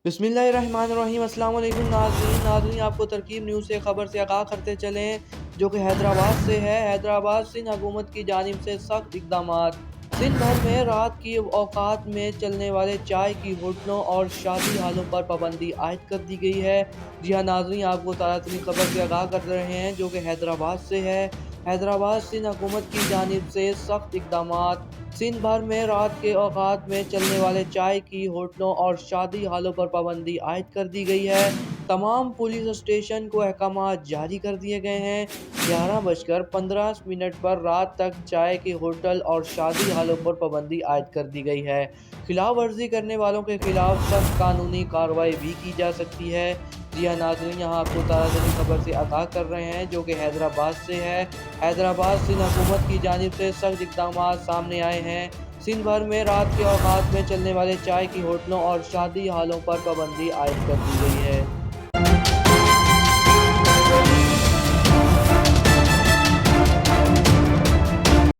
बिस्मिल्लाहिर्रहमानिर्रहीम। अस्सलाम वालेकुम नाज़रीन आपको तरकीब न्यूज़ से खबर से आगाह करते चलें जो कि हैदराबाद से है। हैदराबाद सिंध हुकूमत की जानिब से सख्त इक़दामात। सिंध भर में रात की औकात में चलने वाले चाय की होटलों और शादी हालों पर पाबंदी आयद कर दी गई है। जी हाँ नाज़रीन, आपको ताज़ा तरीन खबर से आगाह कर रहे हैं जो कि हैदराबाद से है। हैदराबाद सिंध हुकूमत की जानिब से सख्त इक़दामात। सिंध भर में रात के औकात में चलने वाले चाय की होटलों और शादी हालों पर पाबंदी आयद कर दी गई है। तमाम पुलिस स्टेशन को अहकामात जारी कर दिए गए हैं। 11:15 पर रात तक चाय के होटल और शादी हालों पर पाबंदी आयद कर दी गई है। खिलाफ वर्जी करने वालों के खिलाफ सख्त कानूनी कार्रवाई भी की जा सकती है। जी हाँ नाज़रीन, यहाँ आपको ताज़ा तरीन खबर से आगाह कर रहे हैं जो कि हैदराबाद से है। हैदराबाद सिंध हुकूमत की जानिब से सख्त इक़दामात सामने आए हैं। सिंध भर में रात के औकात में चलने वाले चाय की होटलों और शादी हालों पर पाबंदी आयद कर दी गई है।